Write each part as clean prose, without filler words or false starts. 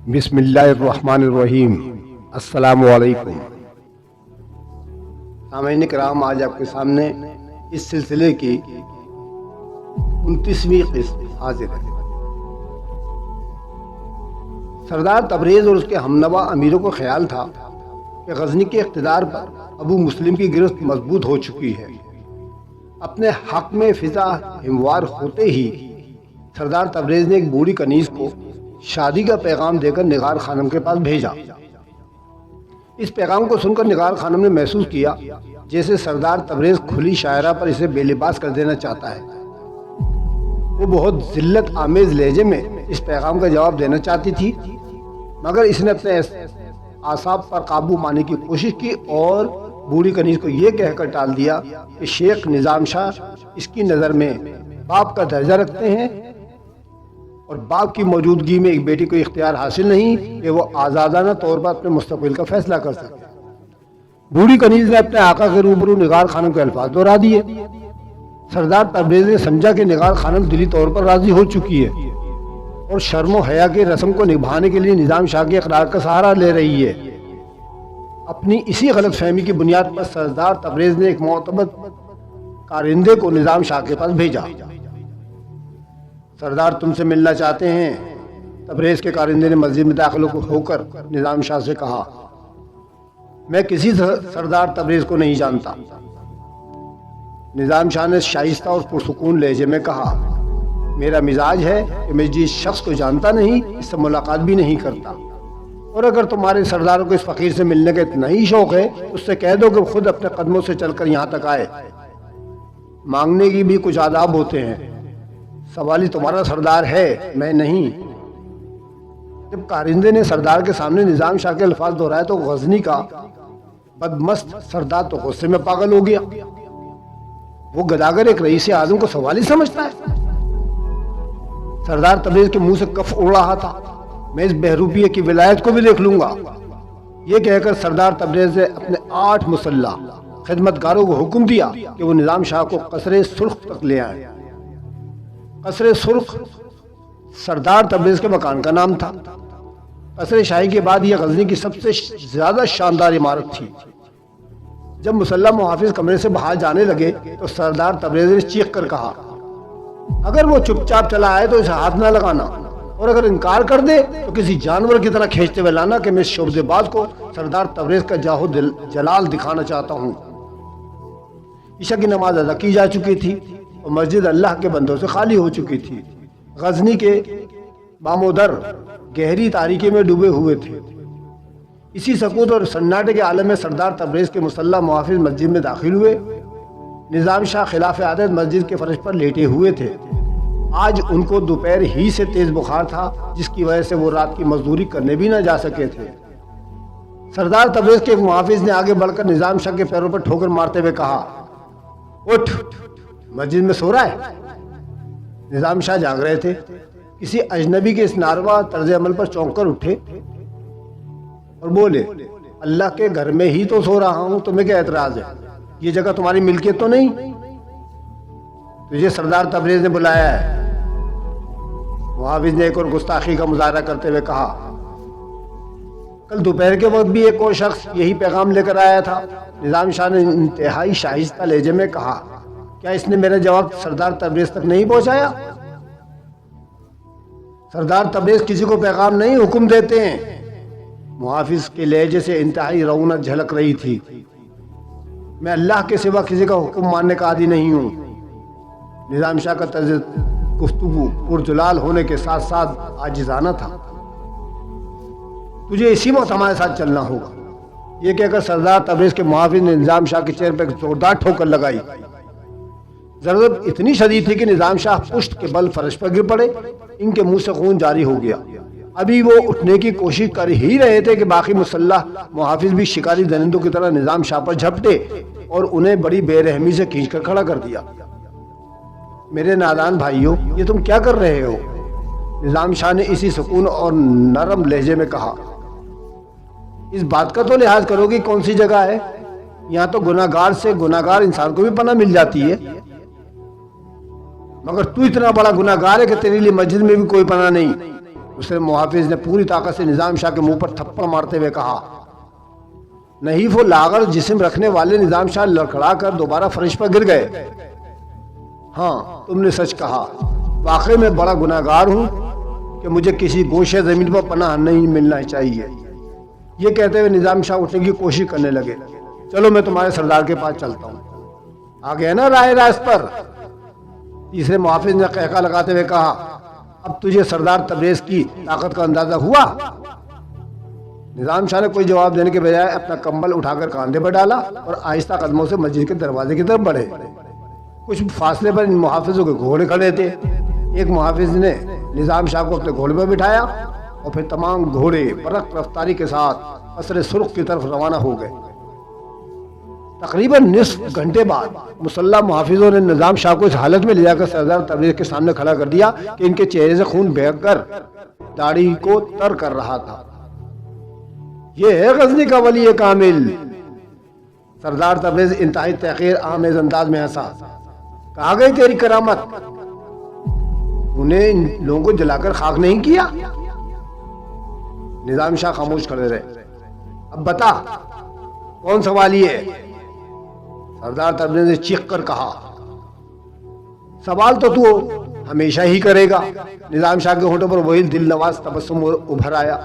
بسم اللہ الرحمن الرحیم۔ السلام علیکم سامعین کرام، آج آپ کے سامنے اس سلسلے کی 29ویں قسط حاضر ہے۔ سردار تبریز اور اس کے ہمنوا امیروں کو خیال تھا کہ غزنی کے اقتدار پر ابو مسلم کی گرفت مضبوط ہو چکی ہے۔ اپنے حق میں فضا ہموار ہوتے ہی سردار تبریز نے ایک بوڑھی کنیز کو شادی کا پیغام دے کر نگار خانم کے پاس بھیجا۔ اس پیغام کو سن کر نگار خانم نے محسوس کیا جیسے سردار تبریز کھلی شاعرہ پر اسے بے لباس کر دینا چاہتا ہے۔ وہ بہت ذلت آمیز لہجے میں اس پیغام کا جواب دینا چاہتی تھی، مگر اس نے اپنے اعصاب پر قابو پانے کی کوشش کی اور بوڑھی کنیز کو یہ کہہ کر ٹال دیا کہ شیخ نظام شاہ اس کی نظر میں باپ کا درجہ رکھتے ہیں اور باپ کی موجودگی میں ایک بیٹی کو اختیار حاصل نہیں کہ وہ آزادانہ طور پر اپنے مستقبل کا فیصلہ کر سکے۔ بوڑھی کنیز نے اپنے آقا کے روبرو نگار خانم کے الفاظ دہرا دیے۔ سردار تبریز نے سمجھا کہ نگار خانم دلی طور پر راضی ہو چکی ہے اور شرم و حیا کی رسم کو نبھانے کے لیے نظام شاہ کے اقرار کا سہارا لے رہی ہے۔ اپنی اسی غلط فہمی کی بنیاد پر سردار تبریز نے ایک معتمد کارندے کو نظام شاہ کے پاس بھیجا۔ سردار تم سے ملنا چاہتے ہیں۔ تبریز کے کارندے نے مسجد میں داخل ہو کر نظام شاہ سے کہا، میں کسی سردار تبریز کو نہیں جانتا۔ نظام شاہ نے شائستہ اور پرسکون لہجے میں کہا، میرا مزاج ہے کہ میں جس شخص کو جانتا نہیں اس سے ملاقات بھی نہیں کرتا، اور اگر تمہارے سرداروں کو اس فقیر سے ملنے کا اتنا ہی شوق ہے اس سے کہہ دو کہ خود اپنے قدموں سے چل کر یہاں تک آئے۔ مانگنے کی بھی کچھ آداب ہوتے ہیں، سوالی تمہارا سردار ہے، میں نہیں۔ جب کارندے نے سردار کے سامنے نظام شاہ کے الفاظ دہرائے تو غزنی کا بدمست سردار تو غصے میں پاگل ہو گیا۔ وہ گداگر ایک رئیس اعظم کو سوالی سمجھتا ہے؟ سردار تبریز کے منہ سے کف اڑ رہا تھا، میں اس بہروپیے کی ولایت کو بھی دیکھ لوں گا۔ یہ کہہ کر سردار تبریز نے اپنے 8 مسلح خدمتگاروں کو حکم دیا کہ وہ نظام شاہ کو قصر سرخ تک لے آئیں۔ قصر سرخ سردار تبریز کے مکان کا نام تھا۔ قصر شاہی کے بعد یہ غزنی کی سب سے زیادہ شاندار عمارت تھی۔ جب مسلح محافظ کمرے سے باہر جانے لگے تو سردار تبریز نے چیخ کر کہا، اگر وہ چپ چاپ چلا آئے تو اسے ہاتھ نہ لگانا، اور اگر انکار کر دے تو کسی جانور کی طرح کھینچتے ہوئے لانا کہ میں اس شعبدے باز کو سردار تبریز کا جاہو جلال دکھانا چاہتا ہوں۔ عشاء کی نماز ادا کی جا چکی تھی اور مسجد اللہ کے بندوں سے خالی ہو چکی تھی۔ غزنی کے بامودر گہری تاریکی میں ڈوبے ہوئے تھے۔ اسی سکوت اور سناٹے کے عالم میں سردار تبریز کے مسلح محافظ مسجد میں داخل ہوئے۔ نظام شاہ خلاف عادت مسجد کے فرش پر لیٹے ہوئے تھے۔ آج ان کو دوپہر ہی سے تیز بخار تھا، جس کی وجہ سے وہ رات کی مزدوری کرنے بھی نہ جا سکے تھے۔ سردار تبریز کے ایک محافظ نے آگے بڑھ کر نظام شاہ کے پیروں پر ٹھوکر مارتے ہوئے کہا، اٹھ، مسجد میں سو رہا ہے۔ نظام شاہ جاگ رہے تھے۔ کسی اجنبی کے اس ناروا طرز عمل پر چونک کر اٹھے اور بولے، اللہ کے گھر میں ہی تو سو رہا ہوں، تمہیں کیا اعتراض ہے؟ یہ جگہ تمہاری ملکیت تو نہیں؟ تجھے سردار تبریز نے بلایا ہے۔ محافظ نے ایک اور گستاخی کا مظاہرہ کرتے ہوئے کہا، کل دوپہر کے وقت بھی ایک اور شخص یہی پیغام لے کر آیا تھا۔ نظام شاہ نے انتہائی شائستہ لہجے میں کہا، کیا اس نے میرا جواب سردار تبریز تک نہیں پہنچایا؟ سردار تبریز کسی کو پیغام نہیں، حکم دیتے ہیں۔ محافظ کے لہجے سے انتہائی رعونت جھلک رہی تھی۔ میں اللہ کے سوا کسی کا حکم ماننے کا عادی نہیں ہوں۔ نظام شاہ کا طرز گفتگو پرجلال ہونے کے ساتھ ساتھ عاجزانہ تھا۔ تجھے اسی وقت ہمارے ساتھ چلنا ہوگا۔ یہ کہہ کر سردار تبریز کے محافظ نے نظام شاہ کے چہرے پر ایک زوردار ٹھوکر لگائی۔ ضرورت اتنی شدید تھی کہ نظام شاہ پشت کے بل فرش پر گر پڑے۔ ان کے منہ سے خون جاری ہو گیا۔ ابھی وہ اٹھنے کی کوشش کر ہی رہے تھے کہ باقی مسلح محافظ بھی شکاری درندوں کی طرح نظام شاہ پر جھپٹے اور انہیں بڑی بے رحمی سے کھینچ کر کھڑا کر دیا۔ میرے نادان بھائیوں، یہ تم کیا کر رہے ہو؟ نظام شاہ نے اسی سکون اور نرم لہجے میں کہا، اس بات کا تو لحاظ کرو کہ کون سی جگہ ہے؟ یہاں تو گناہگار سے گناہگار انسان کو بھی پناہ مل جاتی ہے، مگر تو اتنا بڑا گناہگار ہے کہ تیرے لیے مسجد میں بھی کوئی پناہ نہیں۔ دوسرے محافظ نے پوری طاقت سے نظام شاہ کے منہ پر تھپڑ مارتے ہوئے کہا، نحیف و لاغر جسم رکھنے والے نظام شاہ لڑکھڑا کر دوبارہ فرش پر گر گئے۔ ہاں تم نے سچ کہا، واقعی میں بڑا گناہگار ہوں کہ مجھے کسی گوشے زمین پر پناہ نہیں ملنا چاہیے۔ یہ کہتے ہوئے نظام شاہ اٹھنے کی کوشش کرنے لگے۔ چلو میں تمہارے سردار کے پاس چلتا ہوں، آ گیا نا رائے راست پر؟ تیسرے محافظ نے قہقہ لگاتے ہوئے کہا، اب تجھے سردار تبریز کی طاقت کا اندازہ ہوا؟ نظام شاہ نے کوئی جواب دینے کے بجائے اپنا کمبل اٹھا کر کاندھے پر ڈالا اور آہستہ قدموں سے مسجد کے دروازے کی طرف بڑھے۔ کچھ فاصلے پر ان محافظوں کے گھوڑے کھڑے تھے۔ ایک محافظ نے نظام شاہ کو اپنے گھوڑے پر بٹھایا اور پھر تمام گھوڑے برق رفتاری کے ساتھ قصر سرخ کی طرف روانہ ہو گئے۔ تقریباً نصف گھنٹے بعد مسلح محافظوں نے نظام شاہ کو اس حالت میں لے جا کر سردار تبریز کے سامنے کھڑا کر دیا کہ ان کے چہرے سے خون بہہ کر داڑھی کو تر کر رہا تھا۔ یہ ہے غزنی کا ولی کامل۔ سردار تبریز انتہائی تحقیر آمیز انداز میں ہنسا، کہاں گئی تیری کرامت؟ انہیں ان لوگوں کو جلا کر خاک نہیں کیا؟ نظام شاہ خاموش کھڑے رہے۔ اب بتا کون سا والی ہے؟ سردار تبریز نے چیخ کر کہا۔ سوال تو ہمیشہ ہی کرے گا۔ نظام شاہ کے ہونٹوں پر وہی دل نواز تبسم ابھر آیا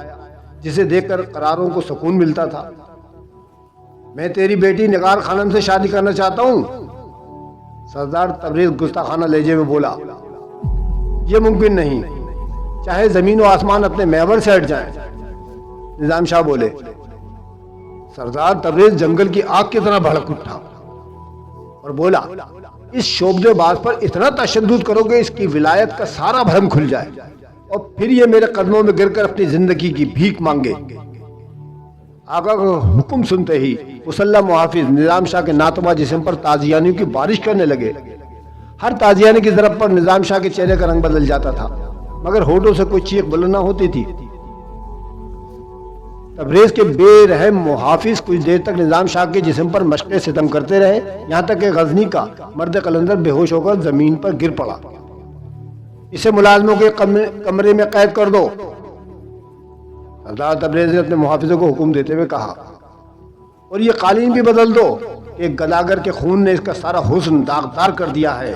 جسے دیکھ کر قراروں کو سکون ملتا تھا۔ میں تیری بیٹی نگار خانم سے شادی کرنا چاہتا ہوں۔ سردار تبریز گستاخانہ لہجے میں بولا، یہ ممکن نہیں، چاہے زمین و آسمان اپنے محور سے ہٹ جائیں۔ نظام شاہ بولے۔ سردار تبریز جنگل کی آگ کی طرح بھڑک اٹھا اور بولا، اس شعبدے باز پر اتنا تشدد کرو کہ اس کی ولایت کا سارا بھرم کھل جائے اور پھر یہ میرے قدموں میں گر کر اپنی زندگی کی بھیک مانگے۔ آقا کا حکم سنتے ہی مسلح محافظ نظام شاہ کے ناتما جسم پر تازیانیوں کی بارش کرنے لگے۔ ہر تازیانے کی ضرب پر نظام شاہ کے چہرے کا رنگ بدل جاتا تھا، مگر ہونٹوں سے کوئی چیخ بلند نہ ہوتی تھی۔ تبریز کے بے رحم محافظ کچھ دیر تک نظام شاہ کے جسم پر مشقیں ستم کرتے رہے، یہاں تک کہ غزنی کا مرد قلندر بے ہوش ہو کر زمین پر گر پڑا۔ اسے ملازموں کے کمرے میں قید کر دو، سردار تبریز نے اپنے محافظوں کو حکم دیتے ہوئے کہا، اور یہ قالین بھی بدل دو کہ گداگر کے خون نے اس کا سارا حسن داغدار کر دیا ہے۔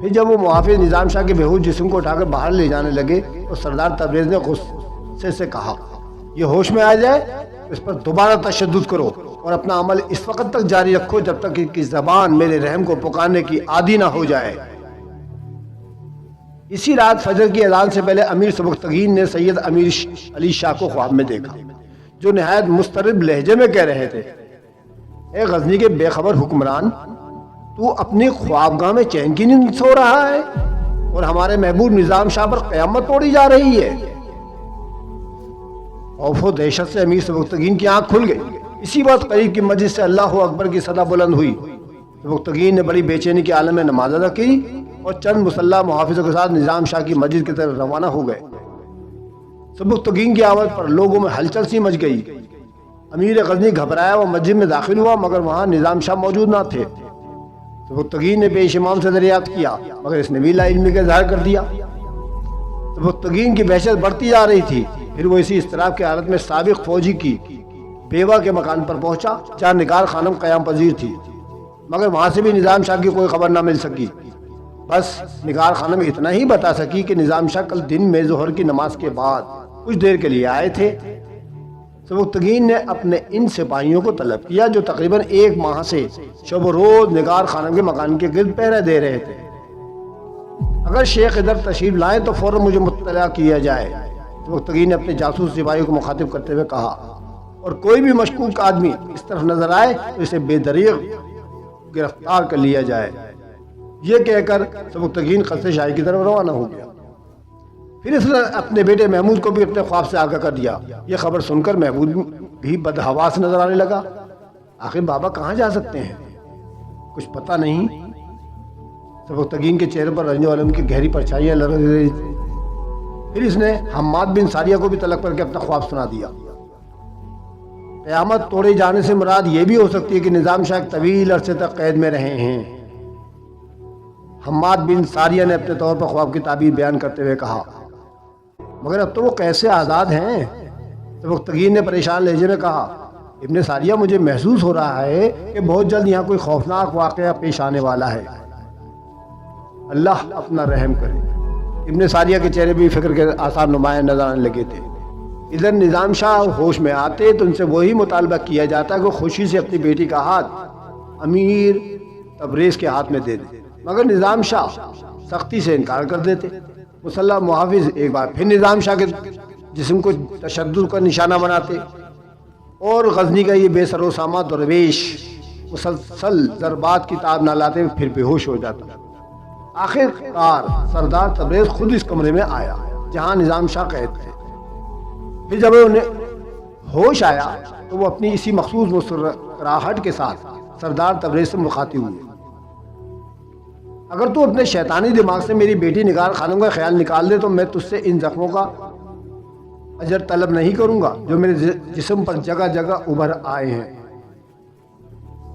پھر جب وہ محافظ نظام شاہ کے بے ہوش جسم کو اٹھا کر باہر لے جانے لگے تو سردار تبریز نے غصے سے کہا، یہ ہوش میں آ جائے اس پر دوبارہ تشدد کرو اور اپنا عمل اس وقت تک جاری رکھو جب تک کہ زبان میرے رحم کو پکارنے کی عادی نہ ہو جائے۔ اسی رات فجر کی اذان سے پہلے امیر سبکتگین نے سید امیر علی شاہ کو خواب میں دیکھا، جو نہایت مضطرب لہجے میں کہہ رہے تھے، اے غزنی کے بے خبر حکمران، تو اپنی خوابگاہ میں چین کی نیند سو رہا ہے اور ہمارے محبوب نظام شاہ پر قیامت توڑی جا رہی ہے۔ خوف و دہشت سے امیر سبکتگین کی آنکھ کھل گئی۔ اسی وقت قریب کی مسجد سے اللہ اکبر کی صدا بلند ہوئی۔ سبکتگین نے بڑی بے چینی کے عالم میں نماز ادا کی اور چند مسلح محافظوں کے ساتھ نظام شاہ کی مسجد کی طرف روانہ ہو گئے۔ سبکتگین کی آمد پر لوگوں میں ہلچل سی مچ گئی۔ امیر غزنی گھبرایا وہ مسجد میں داخل ہوا، مگر وہاں نظام شاہ موجود نہ تھے۔ سبکتگین نے پیش امام سے دریافت کیا، مگر اس نے بھی لا علمی کا اظہار کر دیا۔ سبکتگین کی وحشت بڑھتی جا رہی تھی۔ پھر وہ اسی اضطراب کی حالت میں سابق فوجی کی بیوہ کے مکان پر پہنچا جہاں نگار خانم قیام پذیر تھی، مگر وہاں سے بھی نظام شاہ کی کوئی خبر نہ مل سکی۔ بس نگار خانم اتنا ہی بتا سکی کہ نظام شاہ کل دن میں ظہر کی نماز کے بعد کچھ دیر کے لیے آئے تھے۔ سبکتگین نے اپنے ان سپاہیوں کو طلب کیا جو تقریباً 1 ماہ سے شب و روز نگار خانم کے مکان کے گرد پہرہ دے رہے تھے۔ اگر شیخ ادھر تشریف لائیں تو فوراً مجھے مطلع کیا جائے۔ سبکتگین نے اپنے جاسوس سپاہیوں کو مخاطب کرتے ہوئے کہا، اور کوئی بھی مشکوک آدمی اس طرف نظر آئے تو اسے بے دریغ گرفتار کر لیا جائے۔ یہ کہہ کر سبکتگین قصر شاہی کی طرف روانہ ہو گیا۔ پھر اس نے اپنے بیٹے محمود کو بھی اپنے خواب سے آگاہ کر دیا۔ یہ خبر سن کر محمود بھی بدحواس نظر آنے لگا۔ آخر بابا کہاں جا سکتے ہیں؟ کچھ پتہ نہیں۔ سبکتگین کے چہرے پر رنج و الم کی گہری پرچھائیاں لرز رہی تھی۔ پھر اس نے حماد بن ساریہ کو بھی طلب کر کے اپنا خواب سنا دیا۔ قیامت توڑے جانے سے مراد یہ بھی ہو سکتی ہے کہ نظام شاہ ایک طویل عرصے تک قید میں رہے ہیں۔ حماد بن ساریہ نے اپنے طور پر خواب کی تعبیر بیان کرتے ہوئے کہا، مگر اب تو وہ کیسے آزاد ہیں؟ سبکتگین نے پریشان لہجے میں کہا، ابن ساریہ مجھے محسوس ہو رہا ہے کہ بہت جلد یہاں کوئی خوفناک واقعہ پیش آنے والا ہے، اللہ اپنا رحم کرے۔ ابن ساریہ کے چہرے بھی فکر کے آثار نمایاں نظر آنے لگے تھے۔ ادھر نظام شاہ ہوش میں آتے تو ان سے وہی مطالبہ کیا جاتا کہ خوشی سے اپنی بیٹی کا ہاتھ امیر تبریز کے ہاتھ میں دے دے، مگر نظام شاہ سختی سے انکار کر دیتے۔ مسلح محافظ ایک بار پھر نظام شاہ کے جسم کو تشدد کا نشانہ بناتے اور غزنی کا یہ بے سر و سامہ درویش مسلسل ضربات کی تاب نہ لاتے ہوئے پھر بے ہوش ہو جاتا۔ آخر کار سردار تبریز خود اس کمرے میں آیا جہاں نظام شاہ قید تھے۔ پھر جب انہیں ہوش آیا تو وہ اپنی اسی مخصوص مسکراہٹ کے ساتھ سردار تبریز سے مخاطب ہوئے، اگر تو اپنے شیطانی دماغ سے میری بیٹی نگار خانم کا خیال نکال دے تو میں تجھ سے ان زخموں کا اجر طلب نہیں کروں گا جو میرے جسم پر جگہ جگہ ابھر آئے ہیں۔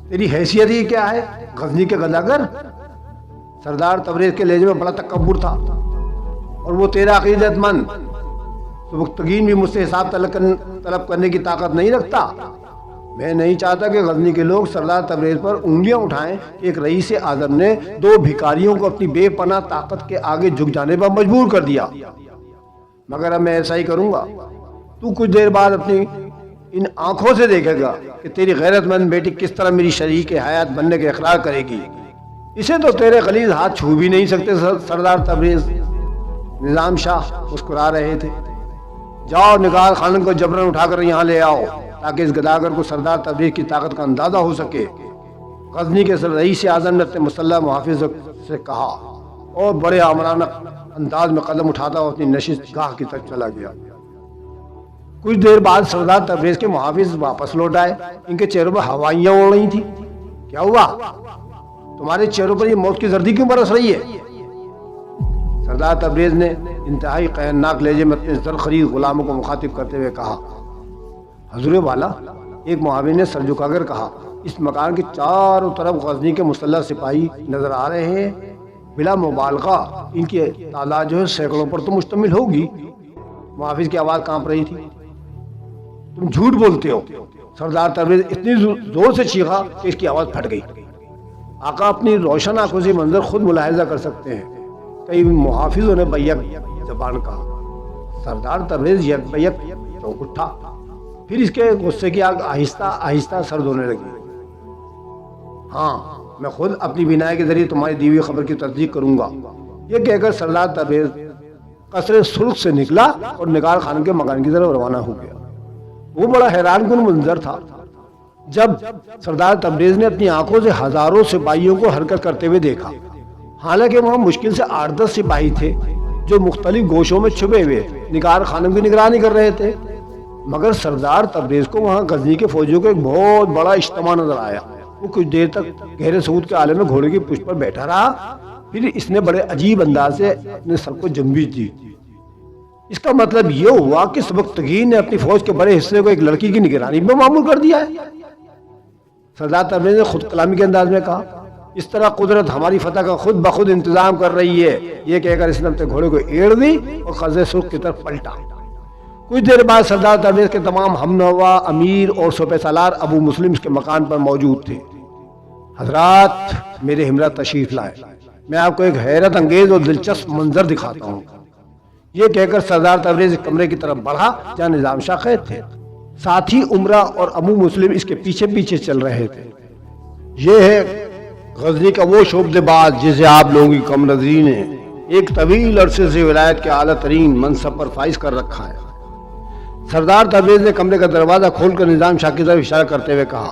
تیری حیثیت ہی کیا ہے غزنی کے گداگر؟ سردار تبریز کے لہجے میں بڑا تکبر تھا، اور وہ تیرا عقیدت مند سبکتگین بھی مجھ سے حساب طلب کرنے کی طاقت نہیں رکھتا۔ میں نہیں چاہتا کہ غزنی کے لوگ سردار تبریز پر انگلیاں اٹھائیں کہ ایک رئیس اعظم نے دو بھکاریوں کو اپنی بے پناہ طاقت کے آگے جھک جانے پر مجبور کر دیا، مگر اب میں ایسا ہی کروں گا۔ تو کچھ دیر بعد اپنی ان آنکھوں سے دیکھے گا کہ تیری غیرت مند بیٹی کس طرح میری شریک حیات بننے کے اقرار کرے گی۔ اسے تو تیرے غلیظ ہاتھ چھو بھی نہیں سکتے سردار تبریز۔ نظام شاہ مسکرا رہے تھے۔ جاؤ نگار خانم کو جبرن اٹھا کر یہاں لے آؤ تاکہ اس گداگر کو سردار تبریز کی طاقت کا اندازہ ہو سکے۔ غزنی کے رئیس اعظم نے اپنے مسلح محافظ سے کہا اور بڑے آمرانہ انداز میں قدم اٹھاتا ہوا اپنی نشست گاہ کی طرف چلا گیا۔ کچھ دیر بعد سردار تبریز کے محافظ واپس لوٹ آئے۔ ان کے چہروں پر ہوائیاں اڑ رہی تھیں۔ کیا ہوا؟ تمہارے چہروں پر یہ موت کی زردی کیوں برس رہی ہے؟ سردار تبریز نے انتہائی قہرناک لہجے میں اپنے زرخرید غلاموں کو مخاطب کرتے ہوئے کہا، حضور والا، ایک محافظ نے سر جھکا کر کہا، اس مکان کے چاروں طرف غزنی کے مسلح سپاہی نظر آ رہے ہیں، بلا مبالغہ ان کی تعداد جو ہے سینکڑوں پر تو مشتمل ہوگی۔ محافظ کی آواز کانپ رہی تھی۔ تم جھوٹ بولتے ہو۔ سردار تبریز اتنی زور سے چیخا کہ اس کی آواز پھٹ گئی۔ آقا اپنی روشن آنکھوں سے منظر خود ملاحظہ کر سکتے ہیں۔ کئی محافظوں نے بیک زبان کہا۔ سردار تبریز یک بیک چونک اٹھا، پھر اس کے غصے کی آگ آہستہ آہستہ سرد ہونے لگی۔ ہاں، میں خود اپنی بینائی کے ذریعے تمہاری دی ہوئی خبر کی تصدیق کروں گا، یہ کہہ کر سردار تبریز قصر سرخ سے نکلا اور نگار خانم کے مکان کی طرف روانہ ہو گیا۔ وہ بڑا حیران کن منظر تھا جب سردار تبریز نے اپنی آنکھوں سے ہزاروں سپاہیوں کو حرکت کرتے ہوئے دیکھا۔ حالانکہ وہاں مشکل سے 8-10 سپاہی تھے جو مختلف گوشوں میں چھپے ہوئے نگار خانم کی نگرانی کر رہے تھے، مگر سردار تبریز کو وہاں غزنی کے فوجیوں کا ایک بہت بڑا اجتماع نظر آیا۔ وہ کچھ دیر تک گہرے سعود کے عالم میں گھوڑے کی پشت پر بیٹھا رہا، پھر اس نے بڑے عجیب انداز سے اپنے سر کو جنبش دی۔ اس کا مطلب یہ ہوا کہ سبکتگین نے اپنی فوج کے بڑے حصے کو ایک لڑکی کی نگرانی میں معمور کر دیا ہے۔ سردار تبریز نے خود کلامی کے انداز میں کہا، اس طرح قدرت ہماری فتح کا خود بخود انتظام کر رہی ہے۔ یہ کہہ کر اس نے اپنے گھوڑے کو ایڑ دی اور قصر سرخ کی طرف پلٹا۔ کچھ دیر بعد سردار تبریز کے تمام ہم نوا امیر اور سپہ سالار ابو مسلم اس کے مکان پر موجود تھے۔ حضرات، میرے ہمراہ تشریف لائے، میں آپ کو ایک حیرت انگیز اور دلچسپ منظر دکھاتا ہوں۔ یہ کہہ کر سردار تبریز کمرے کی طرف بڑھا جہاں نظام شاہ قید تھے۔ ساتھی عمرہ اور ابو مسلم اس کے پیچھے پیچھے چل رہے تھے۔ یہ ہے غزنی کا وہ شعبہ باز جسے آپ لوگوں کی کم نظری نے ایک طویل عرصے سے ولایت کے اعلیٰ ترین منصب پر فائز کر رکھا ہے۔ سردار تبریز نے کمرے کا دروازہ کھول کر نظام شاہ کی طرف اشارہ کرتے ہوئے کہا،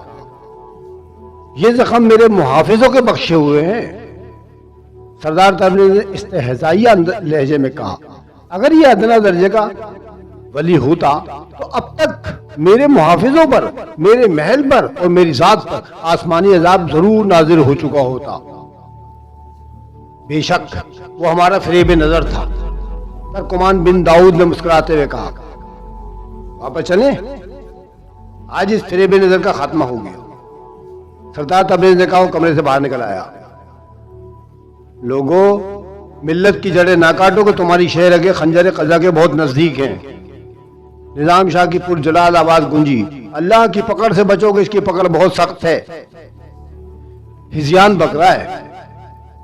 یہ زخم میرے محافظوں کے بخشے ہوئے ہیں۔ سردار تبریز نے استہزائیہ لہجے میں کہا، اگر یہ ادنا درجے کا ولی ہوتا تو اب تک میرے محافظوں پر، میرے محل پر اور میری ذات پر آسمانی عذاب ضرور نازل ہو چکا ہوتا۔ بے شک وہ ہمارا فریب نظر تھا۔ ترکمان بن داؤد نے مسکراتے ہوئے کہا، واپس چلیں، آج اس فریب نظر کا خاتمہ ہو گیا۔ سردار تبریز نے کہا، وہ کمرے سے باہر نکل آیا۔ لوگوں، ملت کی جڑیں نہ کاٹو کہ تمہاری شہر کے خنجر قضا کے بہت نزدیک ہیں۔ نظام شاہ کی پرجلال آواز گونجی، اللہ کی پکڑ سے بچو گے، اس کی پکڑ بہت سخت ہے۔ ہذیان بک رہا ہے۔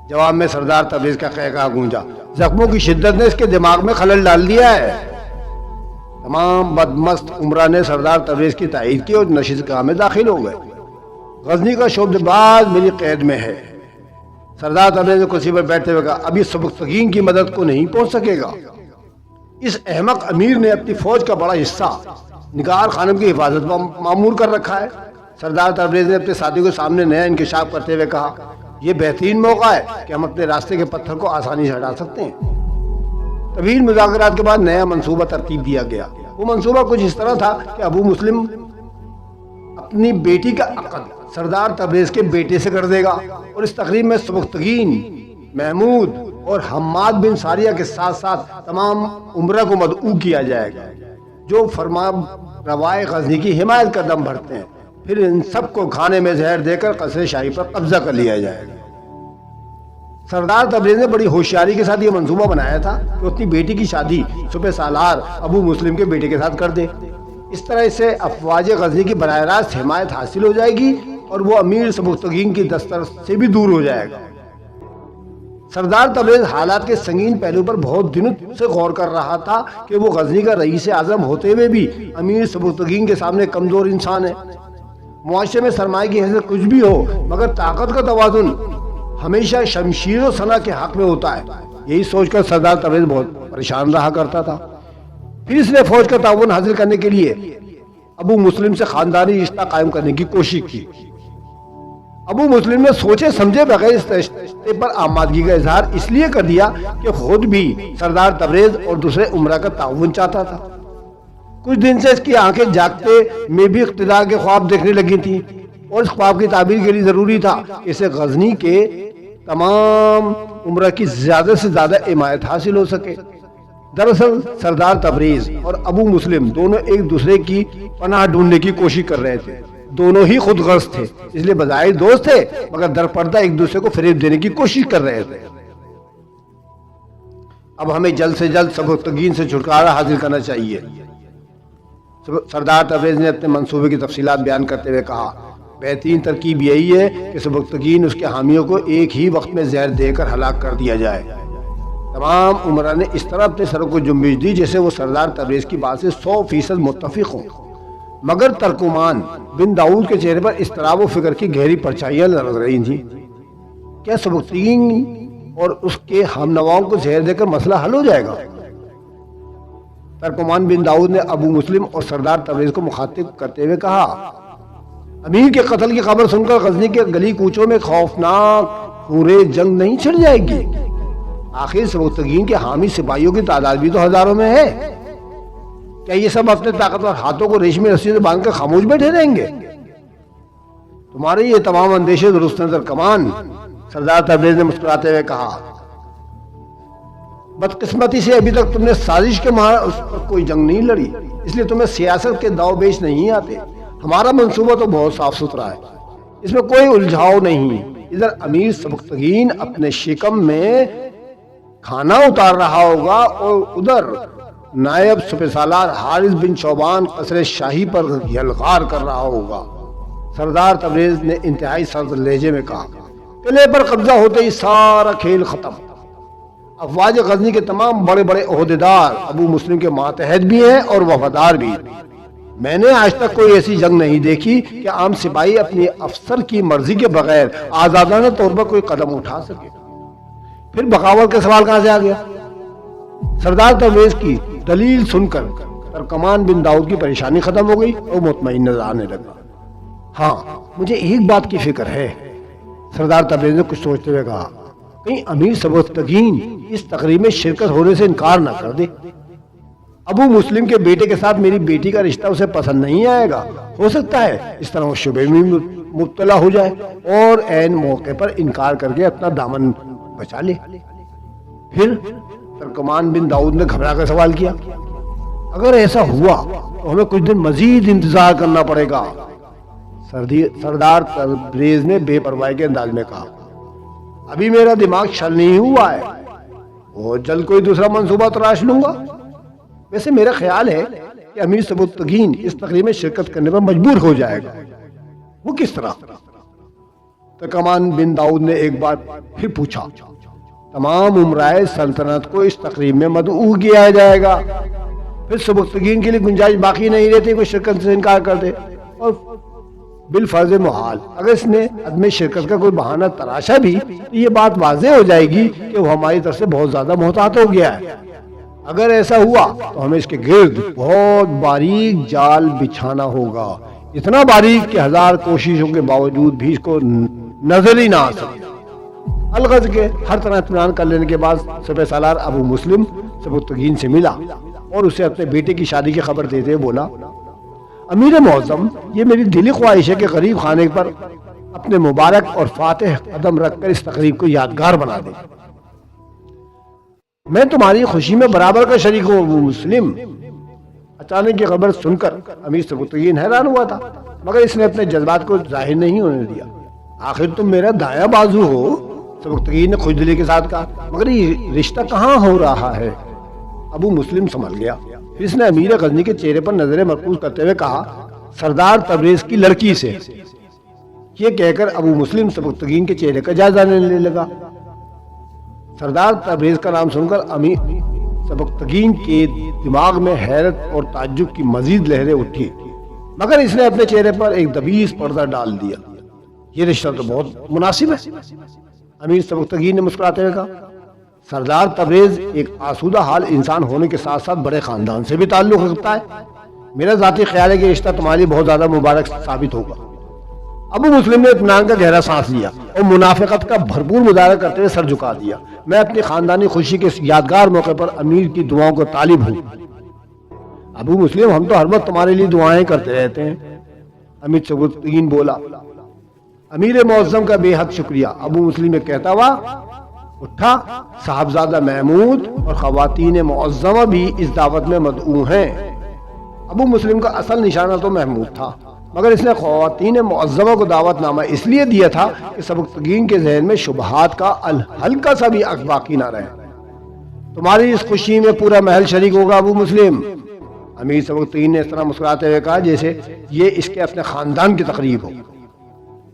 جواب میں سردار تبریز کا قہقہہ گونجا، زخموں کی شدت نے اس کے دماغ میں خلل ڈال دیا ہے۔ تمام بدمست عمرہ نے سردار تبریز کی تائید کی اور نشست گاہ میں داخل ہو گئے۔ غزنی کا شعبہ باز میری قید میں ہے۔ سردار تبریز نے کرسی پر بیٹھتے ہوئے کہا، ابھی سبکتگین کی مدد کو نہیں پہنچ سکے گا۔ اس احمق امیر نے اپنی فوج کا بڑا حصہ نگار خانم کی حفاظت میں معمور کر رکھا ہے۔ سردار تبریز نے اپنے ساتھی کو سامنے نیا انکشاف کرتے ہوئے کہا، یہ بہترین موقع ہے کہ ہم اپنے راستے کے پتھر کو آسانی سے ہٹا سکتے ہیں۔ طویل مذاکرات کے بعد نیا منصوبہ ترتیب دیا گیا۔ وہ منصوبہ کچھ اس طرح تھا کہ ابو مسلم اپنی بیٹی کا عقد سردار تبریز کے بیٹے سے کر دے گا اور اس تقریب میں سبکتگین، محمود اور حماد بن ساریہ کے ساتھ ساتھ تمام عمرہ کو مدعو کیا جائے گا جو فرما روائے غزنی کی حمایت کا دم بھرتے ہیں۔ پھر ان سب کو کھانے میں زہر دے کر قصر شاہی پر قبضہ کر لیا جائے گا۔ سردار تبریز نے بڑی ہوشیاری کے ساتھ یہ منصوبہ بنایا تھا کہ اپنی بیٹی کی شادی سپہ سالار ابو مسلم کے بیٹے کے ساتھ کر دے۔ اس طرح اسے افواج غزنی کی براہ راست حمایت حاصل ہو جائے گی اور وہ امیر سبکتگین کی دسترس سے بھی دور ہو جائے گا۔ سردار تبریز حالات کے سنگین پہلو پر بہت دنوں سے غور کر رہا تھا کہ وہ غزنی کا رئیس اعظم ہوتے ہوئے بھی امیر سبکتگین کے سامنے کمزور انسان ہے۔ معاشرے میں سرمایہ کی حیثیت کچھ بھی ہو مگر طاقت کا توازن ہمیشہ شمشیر و سنا کے حق میں ہوتا ہے۔ یہی سوچ کر سردار تبریز بہت پریشان رہا کرتا تھا۔ پھر اس نے فوج کا تعاون حاصل کرنے کے لیے ابو مسلم سے خاندانی رشتہ قائم کرنے کی کوشش کی۔ ابو مسلم نے سوچے سمجھے بغیر اس رشتے پر آمادگی کا اظہار اس لیے کر دیا کہ خود بھی سردار تبریز اور دوسرے عمرہ کا تعاون چاہتا تھا۔ کچھ دن سے اس کی آنکھیں جاگتے میں بھی اقتدار کے خواب دیکھنے لگی تھیں اور اس خواب کی تعبیر کے لیے ضروری تھا کہ اسے غزنی کے تمام عمرہ کی زیادہ سے زیادہ حمایت حاصل ہو سکے۔ دراصل سردار تبریز اور ابو مسلم دونوں ایک دوسرے کی پناہ ڈھونڈنے کی کوشش کر رہے تھے۔ دونوں ہی خود غرض تھے، اس لیے بظاہر دوست تھے مگر در پردہ ایک دوسرے کو فریب دینے کی کوشش کر رہے تھے۔ اب ہمیں جلد سے جلد سبکتگین سے چھٹکارا حاصل کرنا چاہیے۔ سردار تبریز نے اپنے منصوبے کی تفصیلات بیان کرتے ہوئے کہا، بہترین ترکیب یہی ہے کہ سبکتگین اس کے حامیوں کو ایک ہی وقت میں زہر دے کر ہلاک کر دیا جائے۔ تمام عمرہ نے اس طرح اپنے سروں کو جنبش دی جیسے وہ سردار تبریز کی بات سے 100% متفق ہوں، مگر ترکمان بن داؤد کے چہرے پر اضطراب و فکر کی گہری پرچھائیاں لگ رہی تھیں۔ کیا سبکتگین اور اس کے ہم نواؤں کو زہر دے کر مسئلہ حل ہو جائے گا؟ ترکمان بن داؤد نے ابو مسلم اور سردار تبریز کو مخاطب کرتے ہوئے کہا، امیر کے قتل کی خبر سن کر غزنی کے گلی کوچوں میں خوفناک خونریز جنگ نہیں چھڑ جائے گی؟ آخر سبکتگین کے حامی سپاہیوں کی تعداد بھی تو ہزاروں میں ہے۔ کیا یہ سب اپنے طاقتور ہاتھوں کو ریشمی رسی سے باندھ کر خاموش بیٹھے رہیں گے؟ تمہارے یہ تمام اندیشے درست ہیں ترکمان، سردار تبریز نے مسکراتے ہوئے کہا، بدقسمتی سے ابھی تک تم نے سازش کے مہار اس پر کوئی جنگ نہیں لڑی، اس لیے تمہیں سیاست کے داؤ بیچ نہیں آتے۔ ہمارا منصوبہ تو بہت صاف ستھرا ہے، اس میں کوئی الجھاؤ نہیں۔ ادھر امیر سبکتگین اپنے شکم میں کھانا اتار رہا ہوگا اور ادھر نائب سپہ سالار حارث بن شوبان قصر شاہی پر یلغار کر رہا ہوگا۔ سردار تبریز نے انتہائی سرد لہجے میں کہا، قلعے پر قبضہ ہوتے ہی سارا کھیل ختم۔ افواج غزنی کے تمام بڑے بڑے عہدیدار ابو مسلم کے ماتحت بھی ہیں اور وفادار بھی۔ میں نے آج تک کوئی ایسی جنگ نہیں دیکھی کہ عام سپاہی اپنی افسر کی مرضی کے بغیر آزادانہ طور پر کوئی قدم اٹھا سکے۔ پھر بغاوت کا سوال کہاں سے آ گیا؟ سردار تبریز کی دلیل سن کر ترکمان بن داؤد کی پریشانی ختم ہو گئی اور مطمئن نظر آنے لگا۔ ہاں، مجھے ایک بات کی فکر ہے، سردار تبریز نے کچھ سوچتے ہوئے کہا، کہیں امیر سبکتگین اس تقریب میں شرکت ہونے سے انکار نہ کر دے۔ ابو مسلم کے بیٹے کے ساتھ میری بیٹی کا رشتہ اسے پسند نہیں آئے گا، ہو سکتا ہے اس طرح وہ شبہ میں مبتلا ہو جائے اور عین موقع پر انکار کر کے اپنا دامن بچا لے۔ پھر ترکمان بن داؤد نے گھبرا کر سوال کیا، اگر ایسا ہوا تو ہمیں کچھ دن مزید انتظار کرنا پڑے گا۔ سردار تبریز نے بے پرواہی کے انداز میں کہا، ابھی میرا دماغ شل نہیں ہوا ہے، اور جلد کوئی دوسرا منصوبہ تراش لوں گا۔ ویسے میرا خیال ہے کہ امیر سبکتگین اس تقریب میں شرکت کرنے پر مجبور ہو جائے گا۔ وہ کس طرح؟ ترکمان بن داؤد نے ایک بار پھر پوچھا۔ تمام امرائے سلطنت کو اس تقریب میں مدعو کیا جائے گا، پھر سبکتگین کے لیے گنجائش باقی نہیں رہتی کوئی شرکت سے انکار کر دے، اور بالفرض محال اگر اس نے عدم شرکت کا کوئی بہانہ تراشا بھی تو یہ بات واضح ہو جائے گی کہ وہ ہماری طرف سے بہت زیادہ محتاط ہو گیا ہے۔ اگر ایسا ہوا تو ہمیں اس کے گرد بہت باریک جال بچھانا ہوگا، اتنا باریک کہ 1000 کوششوں کے باوجود بھی اس کو نظر ہی نہ آ سکے۔ الغرض کے ہر طرح اطمینان کر لینے کے بعد سپہ سالار ابو مسلم سبکتگین سے ملا اور اسے اپنے بیٹے کی شادی کی خبر دیتے ہوئے بولا، امیر معظم، یہ میری دلی خواہش ہے کہ غریب خانے پر اپنے مبارک اور فاتح قدم رکھ کر اس تقریب کو یادگار بنا دیں۔ میں تمہاری خوشی میں برابر کا شریک ہوں ابو مسلم۔ اچانک یہ خبر سن کر امیر سبکتگین حیران ہوا تھا، مگر اس نے اپنے جذبات کو ظاہر نہیں ہونے دیا۔ آخر تم میرا دایاں بازو ہو، سبکتگین نے خوش دلی کے ساتھ کہا، مگر یہ رشتہ کہاں ہو رہا ہے؟ ابو مسلم سنبھل گیا، پھر اس نے امیر غزنی کے چہرے پر نظریں مرکوز کرتے ہوئے کہا، سردار تبریز کی لڑکی سے۔ یہ کہہ کر ابو مسلم سبکتگین کے چہرے کا جائزہ لینے لگا۔ سردار تبریز کا نام سن کر امیر سبکتگین کے دماغ میں حیرت اور تعجب کی مزید لہریں اٹھی، مگر اس نے اپنے چہرے پر ایک دبیس پردہ ڈال دیا۔ یہ رشتہ تو بہت مناسب ہے، امیر سبکتگین نے مسکراتے ہوئے کہا۔ سردار تبریز ایک آسودہ حال انسان ہونے کے ساتھ ساتھ بڑے خاندان سے بھی تعلق رکھتا ہے۔ میرا ذاتی خیال ہے کہ رشتہ تمہاری بہت زیادہ مبارک ثابت ہوگا۔ ابو مسلم نے اطمینان کا گہرا سانس لیا اور منافقت کا بھرپور مظاہرہ کرتے ہوئے سر جھکا دیا۔ میں اپنی خاندانی خوشی کے اس یادگار موقع پر امیر کی دعاؤں کو طالب ہوں۔ ابو مسلم، ہم تو ہر وقت تمہارے لیے دعائیں کرتے رہتے ہیں، امیر سبکتگین بولا۔ امیر معظم کا بے حد شکریہ، ابو مسلم نے کہتا ہوا اٹھا۔ صاحبزادہ محمود اور خواتین معظمہ بھی اس دعوت میں مدعو ہیں۔ ابو مسلم کا اصل نشانہ تو محمود تھا، مگر اس نے خواتین معظمہ کو دعوت نامہ اس لیے دیا تھا کہ سبکتگین کے ذہن میں شبہات کا ہلکا سا بھی عکس باقی نہ رہے۔ تمہاری اس خوشی میں پورا محل شریک ہوگا ابو مسلم، امیر سبکتگین نے اس طرح مسکراتے ہوئے کہا جیسے یہ اس کے اپنے خاندان کی تقریب ہو۔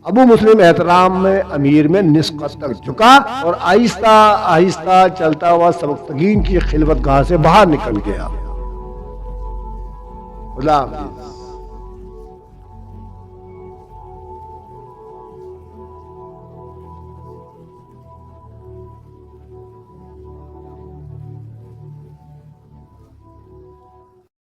ابو مسلم احترام میں امیر میں نصف قد تک جھکا اور آہستہ آہستہ چلتا ہوا سبکتگین کی خلوت گاہ سے باہر نکل گیا۔ اللہ حافظ۔